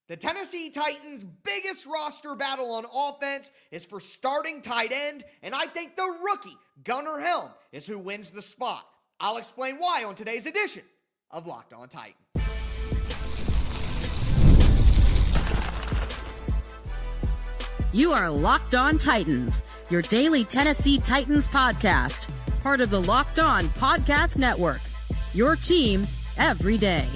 The Tennessee Titans' biggest roster battle on offense is for starting tight end, and I think the rookie, Gunnar Helm, is who wins the spot. I'll explain why on today's edition of Locked On Titans. You are Locked On Titans, your daily Tennessee Titans podcast, part of the Locked On Podcast Network, your team every day.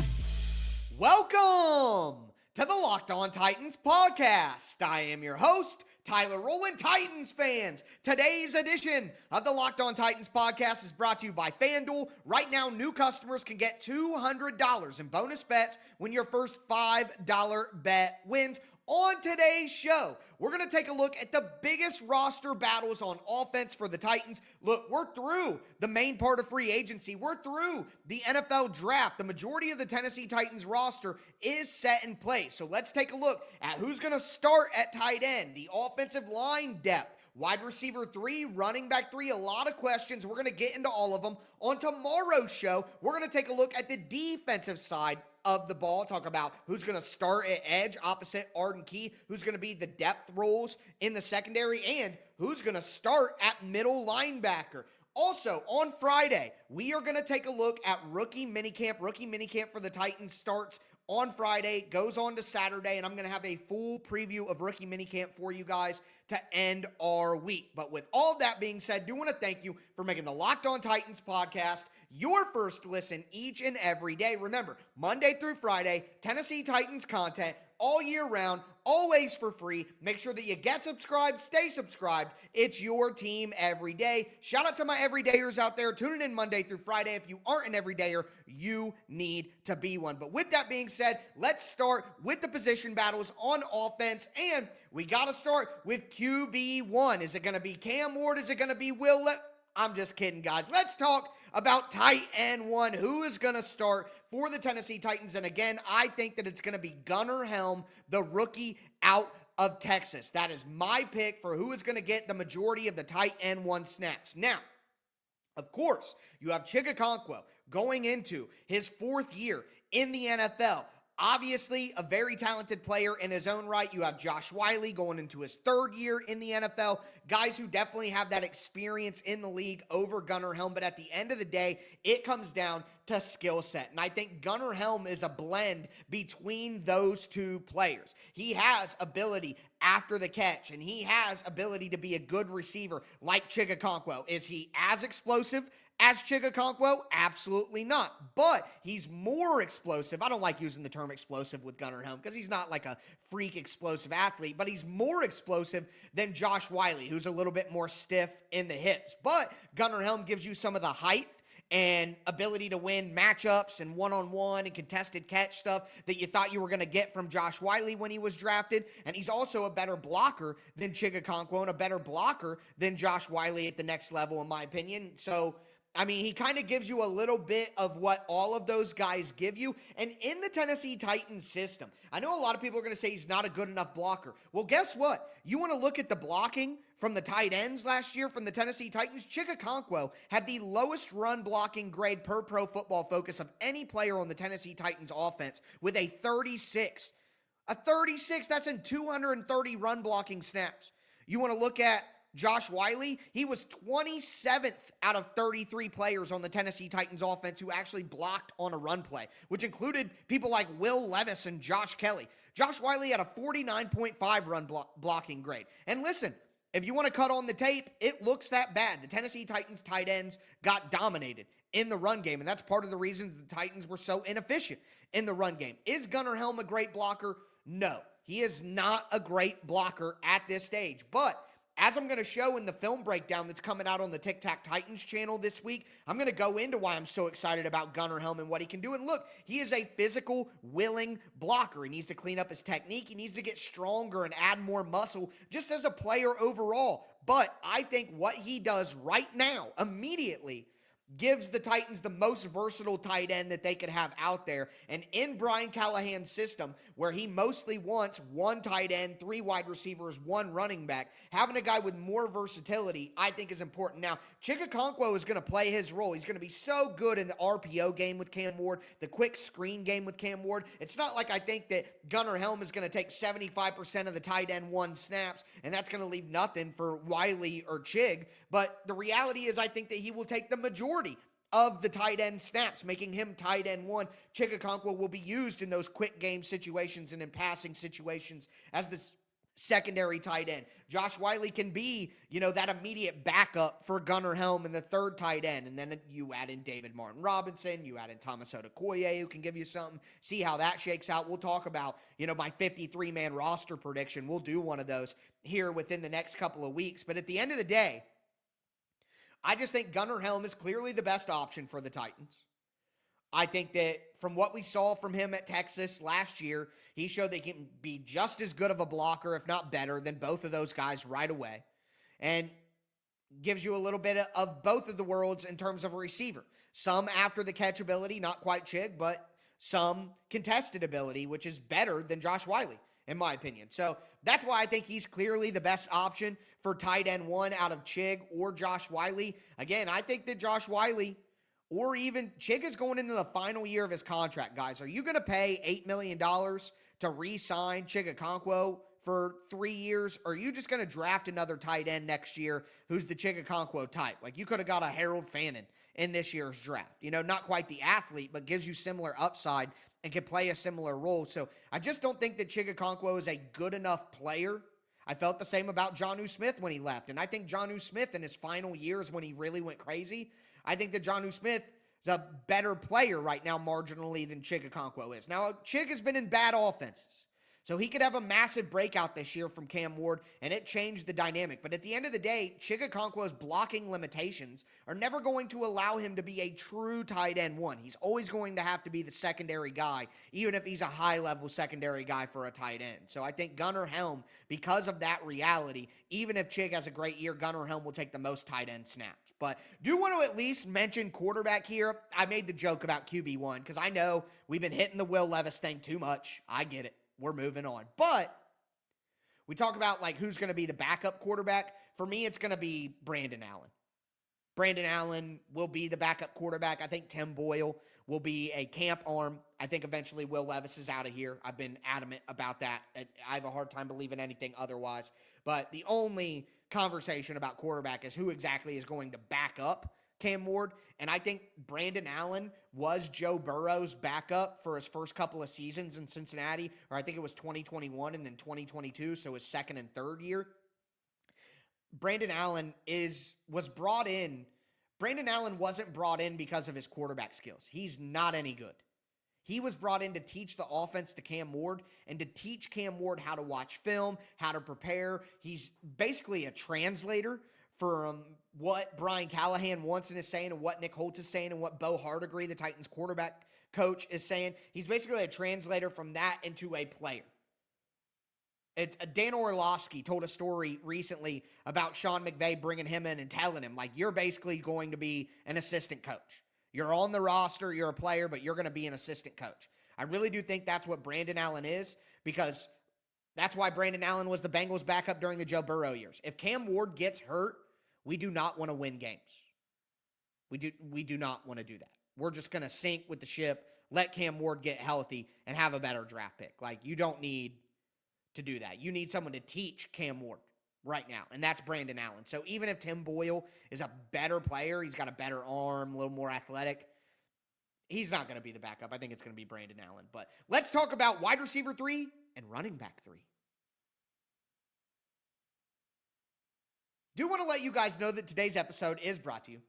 Welcome to the Locked On Titans podcast. I am your host, Tyler Rowland. Titans fans, today's edition of the Locked On Titans podcast is brought to you by FanDuel. Right now, new customers can get $200 in bonus bets when your first $5 bet wins. On today's show, we're going to take a look at the biggest roster battles on offense for the Titans. Look, we're through the main part of free agency. We're through the NFL draft. The majority of the Tennessee Titans roster is set in place. So let's take a look at who's going to start at tight end, the offensive line depth, wide receiver 3, running back 3, a lot of questions. We're going to get into all of them. On tomorrow's show, we're going to take a look at the defensive side of the ball, talk about who's going to start at edge opposite Arden Key, who's going to be the depth roles in the secondary, and who's going to start at middle linebacker. Also, on Friday, we are going to take a look at rookie minicamp. Rookie minicamp for the Titans starts on Friday, goes on to Saturday, and I'm going to have a full preview of rookie minicamp for you guys to end our week. But with all that being said, I do want to thank you for making the Locked On Titans podcast your first listen each and every day. Remember, Monday through Friday, Tennessee Titans content all year round, always for free. Make sure that you get subscribed, stay subscribed. It's your team every day. Shout out to my everydayers out there tuning in Monday through Friday. If you aren't an everydayer, you need to be one. But with that being said, let's start with the position battles on offense. And we got to start with QB1. Is it going to be Cam Ward? Is it going to be Will? I'm just kidding, guys. Let's talk about tight end 1. Who is going to start for the Tennessee Titans? And again, I think that it's going to be Gunnar Helm, the rookie out of Texas. That is my pick for who is going to get the majority of the tight end 1 snaps. Now, of course, you have Chig Okonkwo going into his 4th year in the NFL. Obviously, a very talented player in his own right. You have Josh Whyle going into his 3rd year in the NFL. Guys who definitely have that experience in the league over Gunnar Helm. But at the end of the day, it comes down to skill set. And I think Gunnar Helm is a blend between those two players. He has ability after the catch, and he has ability to be a good receiver like Chig Okonkwo. Is he as explosive as Chig Okonkwo? Absolutely not. But he's more explosive. I don't like using the term explosive with Gunnar Helm because he's not like a freak explosive athlete, but he's more explosive than Josh Whyle, who's a little bit more stiff in the hips. But Gunnar Helm gives you some of the height and ability to win matchups and one-on-one and contested catch stuff that you thought you were going to get from Josh Whyle when he was drafted. And he's also a better blocker than Chig Okonkwo and a better blocker than Josh Whyle at the next level, in my opinion. So, I mean, he kind of gives you a little bit of what all of those guys give you. And in the Tennessee Titans system, I know a lot of people are going to say he's not a good enough blocker. Well, guess what? You want to look at the blocking from the tight ends last year from the Tennessee Titans? Chig Okonkwo had the lowest run blocking grade per Pro Football Focus of any player on the Tennessee Titans offense with a 36. A 36, that's in 230 run blocking snaps. You want to look at Josh Whyle? He was 27th out of 33 players on the Tennessee Titans offense who actually blocked on a run play, which included people like Will Levis and Josh Kelly. Josh Whyle had a 49.5 run blocking grade. And listen, if you want to cut on the tape, it looks that bad. The Tennessee Titans tight ends got dominated in the run game, and that's part of the reasons the Titans were so inefficient in the run game. Is Gunnar Helm a great blocker? No, he is not a great blocker at this stage, but as I'm going to show in the film breakdown that's coming out on the Tic Tac Titans channel this week, I'm going to go into why I'm so excited about Gunnar Helm and what he can do. And look, he is a physical, willing blocker. He needs to clean up his technique. He needs to get stronger and add more muscle just as a player overall. But I think what he does right now, immediately, gives the Titans the most versatile tight end that they could have out there. And in Brian Callahan's system, where he mostly wants one tight end, 3 wide receivers, 1 running back, having a guy with more versatility, I think is important. Now, Chig Okonkwo is going to play his role. He's going to be so good in the RPO game with Cam Ward, the quick screen game with Cam Ward. It's not like I think that Gunnar Helm is going to take 75% of the tight end 1 snaps, and that's going to leave nothing for Whyle or Chig. But the reality is I think that he will take the majority of the tight end snaps, making him tight end 1. Chig Okonkwo will be used in those quick game situations and in passing situations as the secondary tight end. Josh Whyle can be, that immediate backup for Gunnar Helm and the 3rd tight end. And then you add in David Martin Robinson, you add in Thomas Odukoye, who can give you something. See how that shakes out. We'll talk about, my 53-man roster prediction. We'll do one of those here within the next couple of weeks. But at the end of the day, I just think Gunnar Helm is clearly the best option for the Titans. I think that from what we saw from him at Texas last year, he showed that he can be just as good of a blocker, if not better, than both of those guys right away. And gives you a little bit of both of the worlds in terms of a receiver. Some after the catch ability, not quite Chig, but some contested ability, which is better than Josh Whyle, in my opinion. So that's why I think he's clearly the best option for tight end 1 out of Chig or Josh Whyle. Again, I think that Josh Whyle or even Chig is going into the final year of his contract, guys. Are you going to pay $8 million to re-sign Chig Okonkwo for 3 years? Or are you just going to draft another tight end next year who's the Chig Okonkwo type? Like, you could have got a Harold Fannin in this year's draft. Not quite the athlete, but gives you similar upside and can play a similar role. So I just don't think that Chig Okonkwo is a good enough player. I felt the same about Jonnu Smith when he left. And I think Jonnu Smith in his final years when he really went crazy, I think that Jonnu Smith is a better player right now marginally than Chig Okonkwo is. Now, Chig has been in bad offenses. So he could have a massive breakout this year from Cam Ward, and it changed the dynamic. But at the end of the day, Chig Okonkwo's blocking limitations are never going to allow him to be a true tight end 1. He's always going to have to be the secondary guy, even if he's a high-level secondary guy for a tight end. So I think Gunnar Helm, because of that reality, even if Chig has a great year, Gunnar Helm will take the most tight end snaps. But do want to at least mention quarterback here. I made the joke about QB1 because I know we've been hitting the Will Levis thing too much. I get it. We're moving on. But we talk about who's going to be the backup quarterback. For me, it's going to be Brandon Allen. Brandon Allen will be the backup quarterback. I think Tim Boyle will be a camp arm. I think eventually Will Levis is out of here. I've been adamant about that. I have a hard time believing anything otherwise. But the only conversation about quarterback is who exactly is going to back up Cam Ward. And I think Brandon Allen was Joe Burrow's backup for his first couple of seasons in Cincinnati, or I think it was 2021 and then 2022, so his 2nd and 3rd year. Brandon Allen was brought in. Brandon Allen wasn't brought in because of his quarterback skills. He's not any good. He was brought in to teach the offense to Cam Ward and to teach Cam Ward how to watch film, how to prepare. He's basically a translator for what Brian Callahan wants and is saying and what Nick Holtz is saying and what Bo Hardigree, the Titans quarterback coach, is saying. He's basically a translator from that into a player. Dan Orlovsky told a story recently about Sean McVay bringing him in and telling him, you're basically going to be an assistant coach. You're on the roster, you're a player, but you're going to be an assistant coach. I really do think that's what Brandon Allen is, because that's why Brandon Allen was the Bengals backup during the Joe Burrow years. If Cam Ward gets hurt, we do not want to win games. We do not want to do that. We're just going to sink with the ship, let Cam Ward get healthy, and have a better draft pick. You don't need to do that. You need someone to teach Cam Ward right now, and that's Brandon Allen. So even if Tim Boyle is a better player, he's got a better arm, a little more athletic, he's not going to be the backup. I think it's going to be Brandon Allen. But let's talk about wide receiver 3 and running back 3. Do want to let you guys know that today's episode is brought to you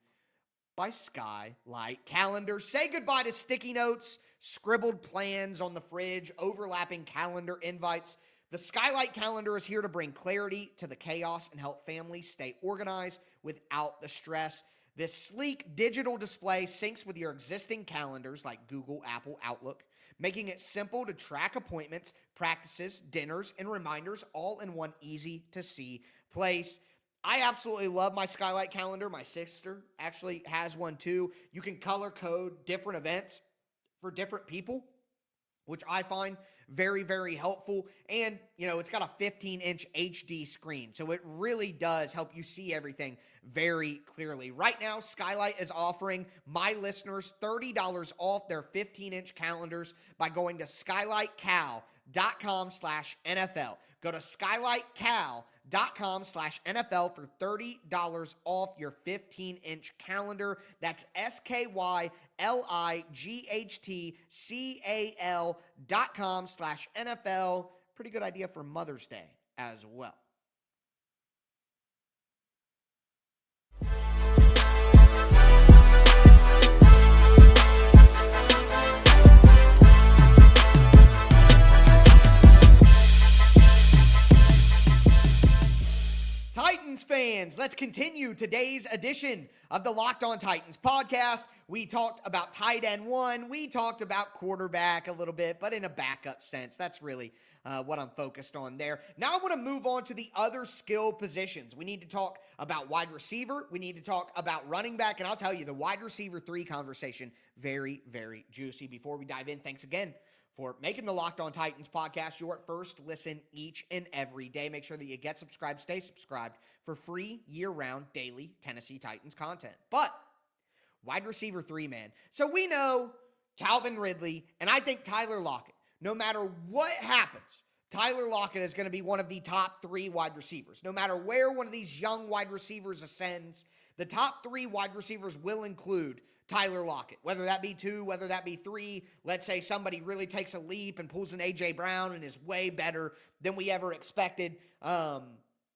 by Skylight Calendar. Say goodbye to sticky notes, scribbled plans on the fridge, overlapping calendar invites. The Skylight Calendar is here to bring clarity to the chaos and help families stay organized without the stress. This sleek digital display syncs with your existing calendars like Google, Apple, Outlook, making it simple to track appointments, practices, dinners, and reminders all in one easy-to-see place. I absolutely love my Skylight calendar. My sister actually has one too. You can color code different events for different people, which I find very, very helpful. And, it's got a 15-inch HD screen, so it really does help you see everything very clearly. Right now, Skylight is offering my listeners $30 off their 15-inch calendars by going to skylightcal.com/NFL. Go to skylightcal.com/NFL for $30 off your 15-inch calendar. That's skylightcal.com/NFL. Pretty good idea for Mother's Day as well. Titans fans, let's continue today's edition of the Locked On Titans podcast. We talked about tight end one. We talked about quarterback a little bit, but in a backup sense. That's really what I'm focused on there. Now I want to move on to the other skill positions. We need to talk about wide receiver. We need to talk about running back. And I'll tell you, the wide receiver 3 conversation, very, very juicy. Before we dive in, thanks again for making the Locked On Titans podcast your first listen each and every day. Make sure that you get subscribed, stay subscribed for free year-round daily Tennessee Titans content. But wide receiver 3, man. So we know Calvin Ridley, and I think Tyler Lockett. No matter what happens, Tyler Lockett is going to be one of the top 3 wide receivers. No matter where one of these young wide receivers ascends, the top 3 wide receivers will include Tyler Lockett, whether that be 2, whether that be 3. Let's say somebody really takes a leap and pulls an A.J. Brown and is way better than we ever expected.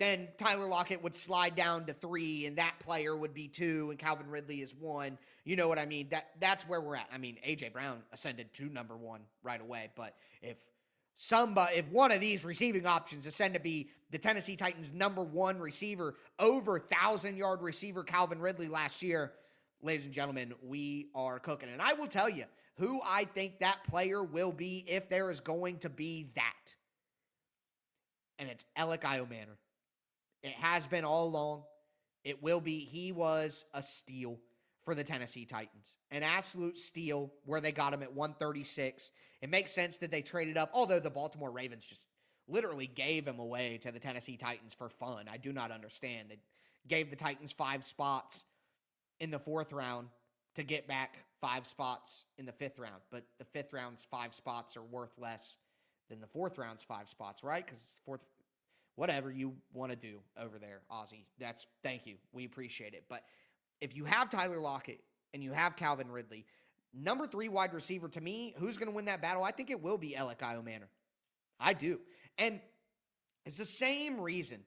Then Tyler Lockett would slide down to 3, and that player would be 2, and Calvin Ridley is 1. You know what I mean? That's where we're at. I mean, A.J. Brown ascended to number 1 right away, but if one of these receiving options ascend to be the Tennessee Titans' number 1 receiver, over 1,000-yard receiver Calvin Ridley last year, ladies and gentlemen, we are cooking. And I will tell you who I think that player will be if there is going to be that. And it's Elic Ayomanor. It has been all along. It will be. He was a steal for the Tennessee Titans. An absolute steal where they got him at 136. It makes sense that they traded up, although the Baltimore Ravens just literally gave him away to the Tennessee Titans for fun. I do not understand. They gave the Titans 5 spots in the 4th round to get back 5 spots in the 5th round. But the 5th round's 5 spots are worth less than the 4th round's 5 spots, right? Because it's 4th, whatever you want to do over there, Ozzy. Thank you. We appreciate it. But if you have Tyler Lockett and you have Calvin Ridley, number 3 wide receiver, to me, who's going to win that battle? I think it will be Elic Ayomanor. I do. And it's the same reason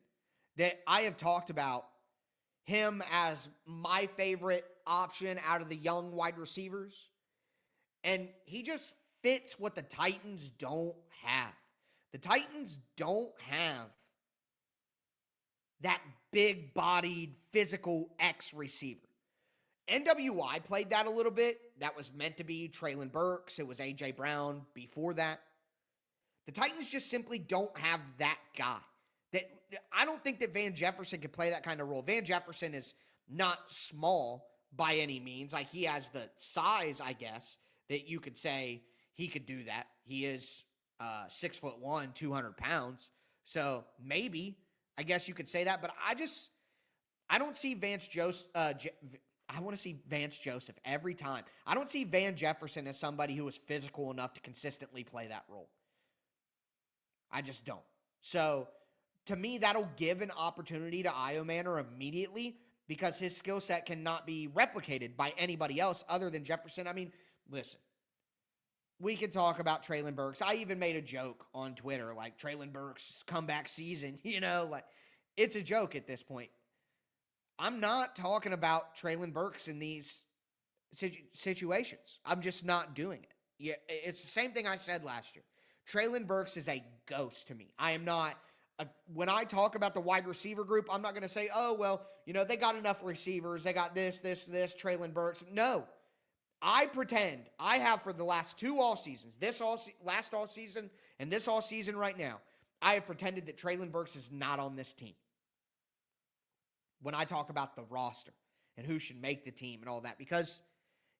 that I have talked about him as my favorite option out of the young wide receivers. And he just fits what the Titans don't have. The Titans don't have that big-bodied, physical X receiver. NWI played that a little bit. That was meant to be Treylon Burks. It was A.J. Brown before that. The Titans just simply don't have that guy. I don't think that Van Jefferson can play that kind of role. Van Jefferson is not small by any means. Like, he has the size, I guess, that you could say he could do that. He is 6'1", 200 pounds. So maybe, I guess you could say that. But I don't see Vance Joseph. I want to see Vance Joseph every time. I don't see Van Jefferson as somebody who is physical enough to consistently play that role. I just don't. So, to me, that'll give an opportunity to Ayomanor immediately because his skill set cannot be replicated by anybody else other than Jefferson. I mean, listen, we could talk about Treylon Burks. I even made a joke on Twitter, like Treylon Burks' comeback season, like it's a joke at this point. I'm not talking about Treylon Burks in these situations. I'm just not doing it. Yeah, it's the same thing I said last year. Treylon Burks is a ghost to me. I am not. When I talk about the wide receiver group, I'm not going to say, oh, well, they got enough receivers. They got this, Treylon Burks. No. I pretend I have for the last 2 all seasons, last all season and this all season right now, I have pretended that Treylon Burks is not on this team. when I talk about the roster and who should make the team and all that, because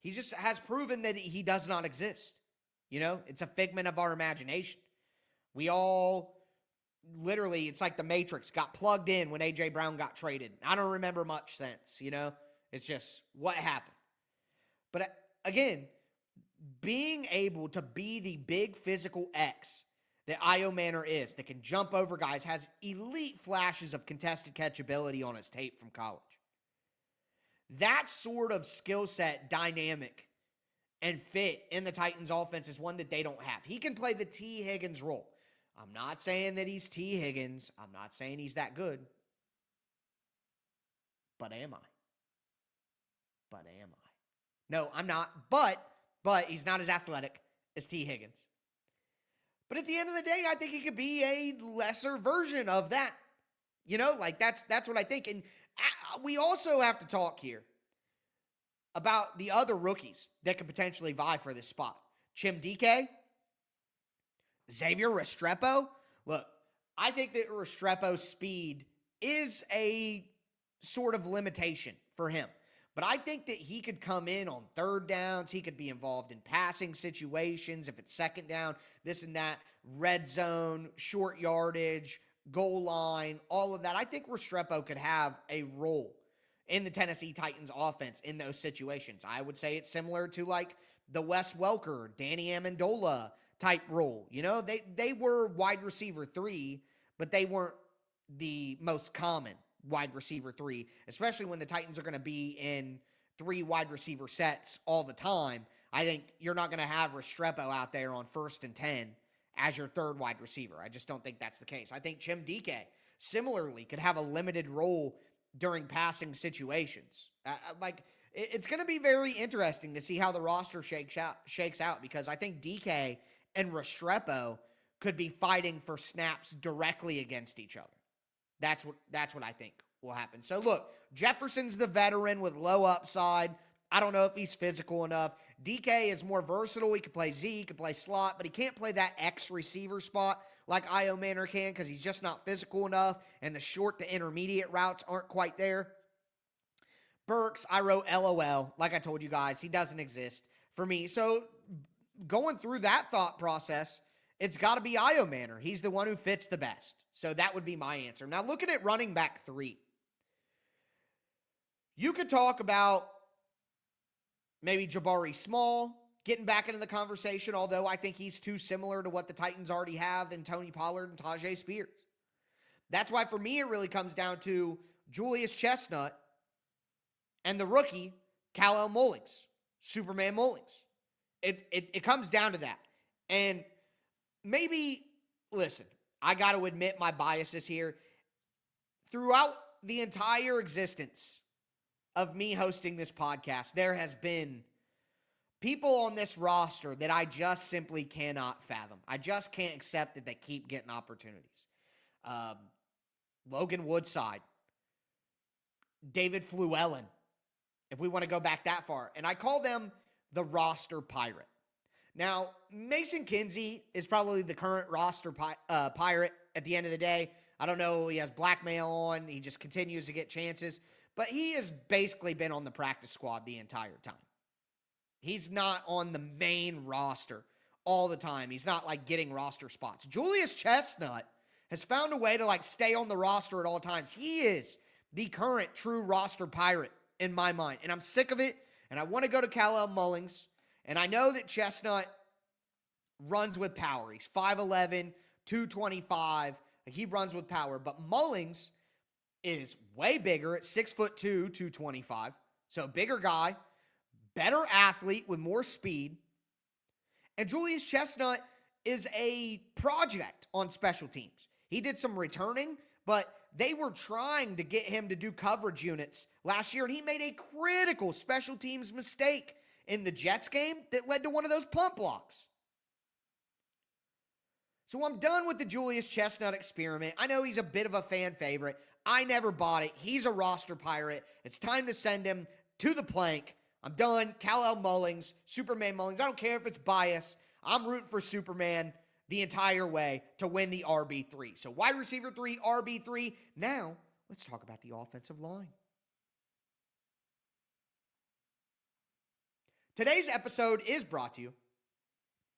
he just has proven that he does not exist. You know, it's a figment of our imagination. We all literally, it's like the Matrix, got plugged in when A.J. Brown got traded. I don't remember much since, you know? It's just what happened. But again, being able to be the big physical X that Ayomanor is, that can jump over guys, has elite flashes of contested catchability on his tape from college. That sort of skill set, dynamic, and fit in the Titans offense is one that they don't have. He can play the T. Higgins role. I'm not saying that he's T. Higgins. I'm not saying he's that good. But am I? No, I'm not. But he's not as athletic as T. Higgins. But at the end of the day, I think he could be a lesser version of that. You know, like that's what I think. And we also have to talk here about the other rookies that could potentially vie for this spot. Chim DK, Xavier Restrepo. Look, I think that Restrepo's speed is a sort of limitation for him. But I think that he could come in on third downs. He could be involved in passing situations. If it's second down, this and that, red zone, short yardage, goal line, all of that. I think Restrepo could have a role in the Tennessee Titans offense in those situations. I would say it's similar to like the Wes Welker, Danny Amendola type role. You know, they were wide receiver 3, but they weren't the most common wide receiver 3, especially when the Titans are going to be in 3 wide receiver sets all the time. I think you're not going to have Restrepo out there on 1st and 10 as your third wide receiver. I just don't think that's the case. I think Chim DK similarly could have a limited role during passing situations. It's going to be very interesting to see how the roster shakes out, because I think DK and Restrepo could be fighting for snaps directly against each other. That's what I think will happen. So look, Jefferson's the veteran with low upside. I don't know if he's physical enough. DK is more versatile. He can play Z, he can play slot, but he can't play that X receiver spot like Ayomanor can, because he's just not physical enough, and the short to intermediate routes aren't quite there. Burks, I wrote LOL. Like I told you guys, he doesn't exist for me. So going through that thought process, it's got to be Ayomanor. He's the one who fits the best. So that would be my answer. Now, looking at running back 3, you could talk about maybe Jabari Small getting back into the conversation, although I think he's too similar to what the Titans already have in Tony Pollard and Tajay Spears. That's why for me it really comes down to Julius Chestnut and the rookie, Kal-El Mullings, Superman Mullings. It comes down to that. And maybe, listen, I got to admit my biases here. Throughout the entire existence of me hosting this podcast, there has been people on this roster that I just simply cannot fathom. I just can't accept that they keep getting opportunities. Logan Woodside, David Fluellen, if we want to go back that far. And I call them the roster pirate. Now, Mason Kinsey is probably the current roster pirate at the end of the day. I don't know, he has blackmail on, he just continues to get chances, but he has basically been on the practice squad the entire time. He's not on the main roster all the time. He's not like getting roster spots. Julius Chestnut has found a way to like stay on the roster at all times. He is the current true roster pirate in my mind, and I'm sick of it, and I want to go to Kal-El Mullings. And I know that Chestnut runs with power. He's 5'11", 225. Like, he runs with power. But Mullings is way bigger at 6'2", 225. So bigger guy, better athlete with more speed. And Julius Chestnut is a project on special teams. He did some returning, but they were trying to get him to do coverage units last year, and he made a critical special teams mistake in the Jets game that led to one of those punt blocks. So I'm done with the Julius Chestnut experiment. I know he's a bit of a fan favorite. I never bought it. He's a roster pirate. It's time to send him to the plank. I'm done. Kal-El Mullings, Superman Mullings. I don't care if it's bias. I'm rooting for Superman the entire way to win the RB3. So wide receiver 3, RB3. Now let's talk about the offensive line. Today's episode is brought to you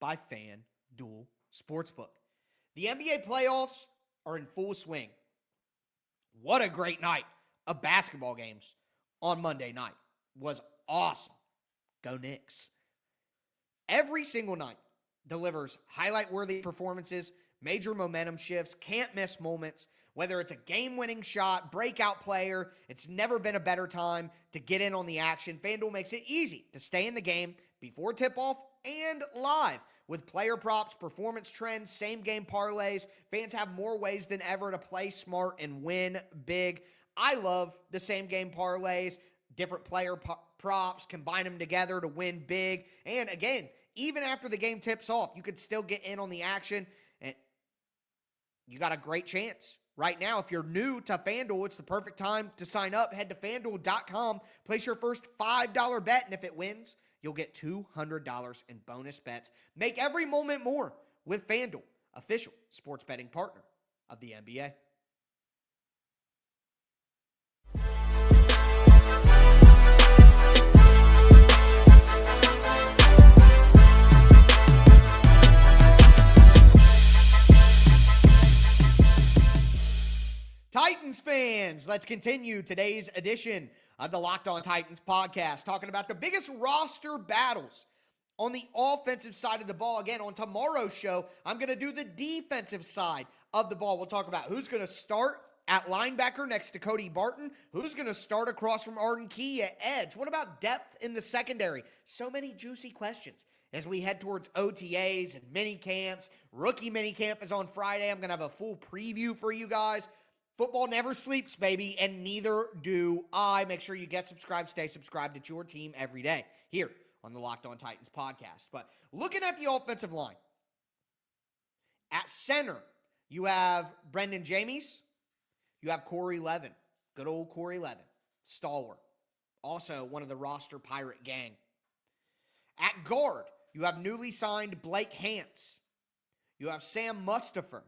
by FanDuel Sportsbook. The NBA playoffs are in full swing. What a great night of basketball games on Monday night. Was awesome. Go Knicks. Every single night delivers highlight-worthy performances, major momentum shifts, can't-miss moments. Whether it's a game-winning shot, breakout player, it's never been a better time to get in on the action. FanDuel makes it easy to stay in the game before tip-off and live. With player props, performance trends, same-game parlays, fans have more ways than ever to play smart and win big. I love the same-game parlays, different player props, combine them together to win big. And again, even after the game tips off, you could still get in on the action, and you got a great chance. Right now, if you're new to FanDuel, it's the perfect time to sign up. Head to FanDuel.com, place your first $5 bet, and if it wins, you'll get $200 in bonus bets. Make every moment more with FanDuel, official sports betting partner of the NBA. Titans fans, let's continue today's edition of the Locked On Titans podcast, talking about the biggest roster battles on the offensive side of the ball. Again, on tomorrow's show, I'm going to do the defensive side of the ball. We'll talk about who's going to start at linebacker next to Cody Barton, who's going to start across from Arden Key at edge. What about depth in the secondary? So many juicy questions as we head towards OTAs and mini camps. Rookie mini camp is on Friday. I'm going to have a full preview for you guys. Football never sleeps, baby, and neither do I. Make sure you get subscribed, stay subscribed to your team every day here on the Locked On Titans podcast. But looking at the offensive line, at center, you have Brendan Jamies, you have Corey Levin, good old Corey Levin, stalwart, also one of the roster Pirate gang. At guard, you have newly signed Blake Hance, you have Sam Mustipher,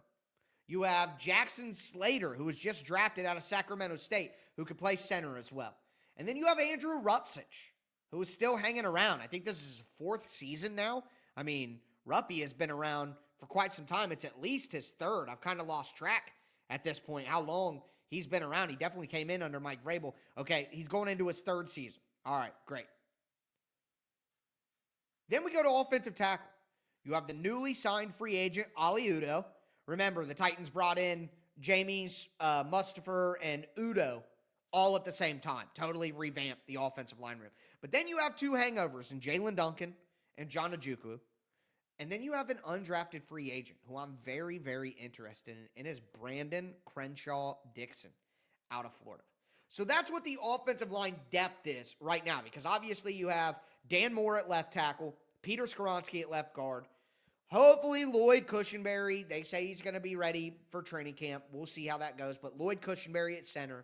you have Jackson Slater, who was just drafted out of Sacramento State, who could play center as well. And then you have Andrew Rupcich, who is still hanging around. I think this is his fourth season now. I mean, Ruppy has been around for quite some time. It's at least his third. I've kind of lost track at this point how long he's been around. He definitely came in under Mike Vrabel. Okay, he's going into his third season. All right, great. Then we go to offensive tackle. You have the newly signed free agent, Ali Udoh. Remember, the Titans brought in Jamies, Mustipher, and Udoh all at the same time. Totally revamped the offensive line room. But then you have two hangovers in Jalen Duncan and John Ojukwu. And then you have an undrafted free agent who I'm very, very interested in, and is Brandon Crenshaw Dixon out of Florida. So that's what the offensive line depth is right now, because obviously you have Dan Moore at left tackle, Peter Skoronski at left guard. Hopefully, Lloyd Cushenberry, they say he's going to be ready for training camp. We'll see how that goes. But Lloyd Cushenberry at center,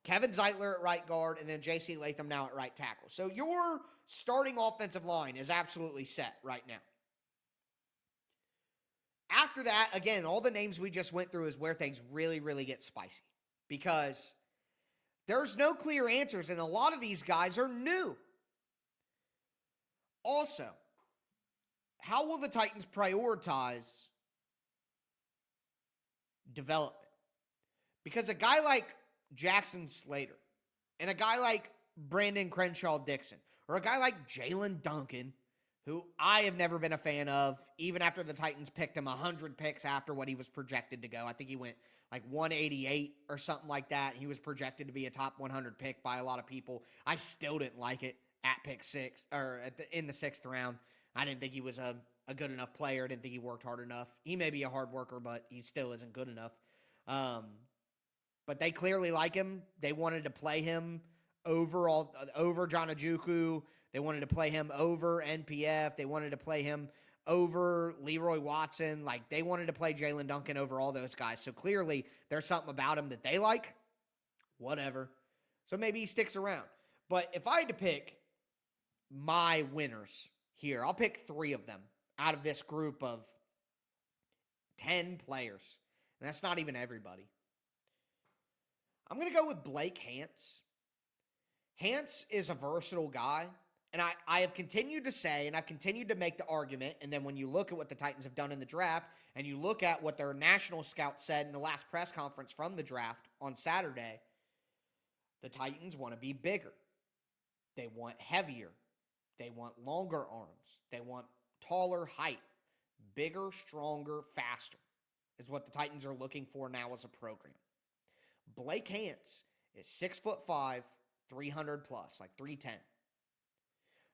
Kevin Zeitler at right guard, and then J.C. Latham now at right tackle. So your starting offensive line is absolutely set right now. After that, again, all the names we just went through is where things really, really get spicy. Because there's no clear answers, and a lot of these guys are new. Also, how will the Titans prioritize development? Because a guy like Jackson Slater and a guy like Brandon Crenshaw Dixon or a guy like Jalen Duncan, who I have never been a fan of, even after the Titans picked him 100 picks after what he was projected to go. I think he went like 188 or something like that. He was projected to be a top 100 pick by a lot of people. I still didn't like it at pick 6 or in the 6th round. I didn't think he was a good enough player. I didn't think he worked hard enough. He may be a hard worker, but he still isn't good enough. But they clearly like him. They wanted to play him over John Ojukwu. They wanted to play him over NPF. They wanted to play him over Leroy Watson. Like, they wanted to play Jalen Duncan over all those guys. So clearly there's something about him that they like. Whatever. So maybe he sticks around. But if I had to pick my winners here, I'll pick 3 of them out of this group of 10 players. And that's not even everybody. I'm going to go with Blake Hance. Hance is a versatile guy, and I have continued to say, and I've continued to make the argument, and then when you look at what the Titans have done in the draft, and you look at what their national scout said in the last press conference from the draft on Saturday, the Titans want to be bigger. They want heavier. They want longer arms. They want taller height. Bigger, stronger, faster is what the Titans are looking for now as a program. Blake Hance is 6'5", 300 plus, like 310.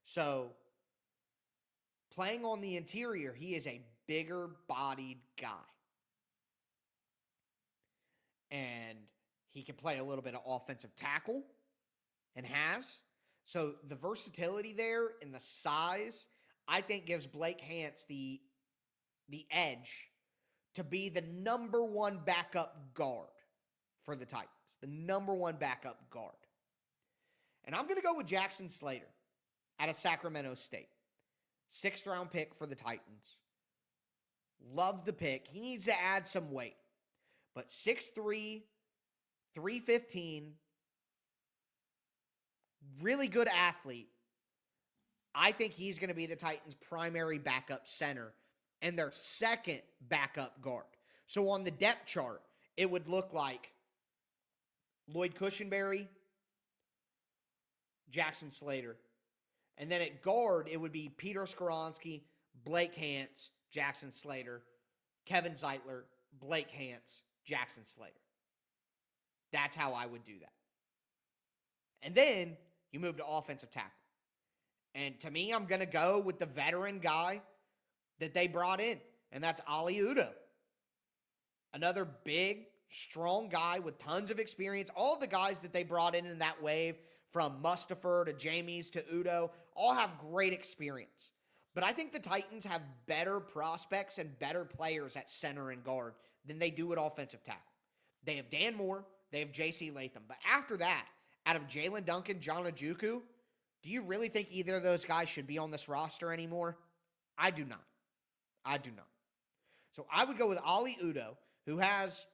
So, playing on the interior, he is a bigger bodied guy. And he can play a little bit of offensive tackle and has. So, the versatility there and the size, I think, gives Blake Hance the edge to be the number one backup guard for the Titans. The number one backup guard. And I'm going to go with Jackson Slater out of Sacramento State. 6th round pick for the Titans. Love the pick. He needs to add some weight. But 6'3", 315, really good athlete. I think he's going to be the Titans' primary backup center and their second backup guard. So on the depth chart, it would look like Lloyd Cushenberry, Jackson Slater. And then at guard, it would be Peter Skoronski, Blake Hance, Jackson Slater, Kevin Zeitler, Blake Hance, Jackson Slater. That's how I would do that. And then you move to offensive tackle. And to me, I'm going to go with the veteran guy that they brought in, and that's Oli Udoh. Another big, strong guy with tons of experience. All of the guys that they brought in that wave, from Mustipher to Jamies to Udoh, all have great experience. But I think the Titans have better prospects and better players at center and guard than they do at offensive tackle. They have Dan Moore. They have J.C. Latham. But after that, out of Jalen Duncan, John Ojukwu, do you really think either of those guys should be on this roster anymore? I do not. I do not. So I would go with Oli Udoh, who has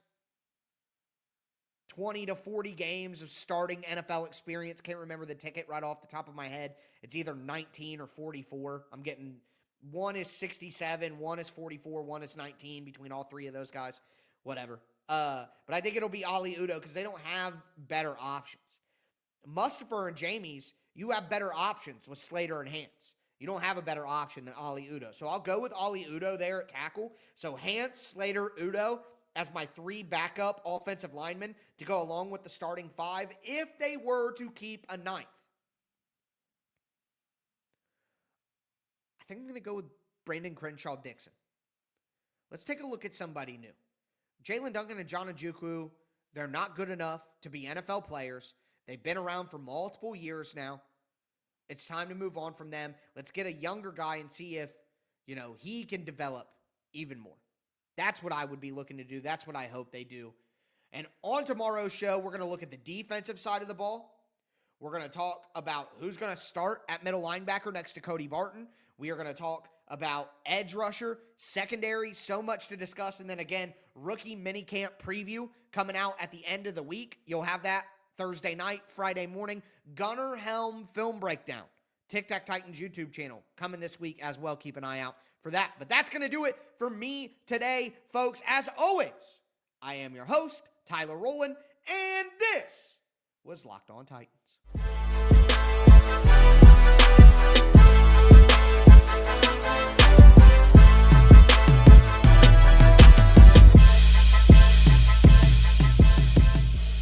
20 to 40 games of starting NFL experience. Can't remember the ticket right off the top of my head. It's either 19 or 44. I'm getting, one is 67, one is 44, one is 19 between all three of those guys. Whatever. But I think it'll be Oli Udoh because they don't have better options. Mustipher and Jamies, you have better options with Slater and Hance. You don't have a better option than Oli Udoh. So I'll go with Oli Udoh there at tackle. So Hance, Slater, Udoh as my 3 backup offensive linemen to go along with the starting 5 if they were to keep a 9th. I think I'm going to go with Brandon Crenshaw-Dixon. Let's take a look at somebody new. Jalen Duncan and John Ojukwu, they're not good enough to be NFL players. They've been around for multiple years now. It's time to move on from them. Let's get a younger guy and see if, he can develop even more. That's what I would be looking to do. That's what I hope they do. And on tomorrow's show, we're going to look at the defensive side of the ball. We're going to talk about who's going to start at middle linebacker next to Cody Barton. We are going to talk about edge rusher, secondary, so much to discuss. And then again, rookie minicamp preview coming out at the end of the week. You'll have that Thursday night, Friday morning. Gunnar Helm film breakdown. Tic Tac Titans YouTube channel coming this week as well. Keep an eye out for that. But that's going to do it for me today, folks. As always, I am your host, Tyler Rowland, and this was Locked On Titans.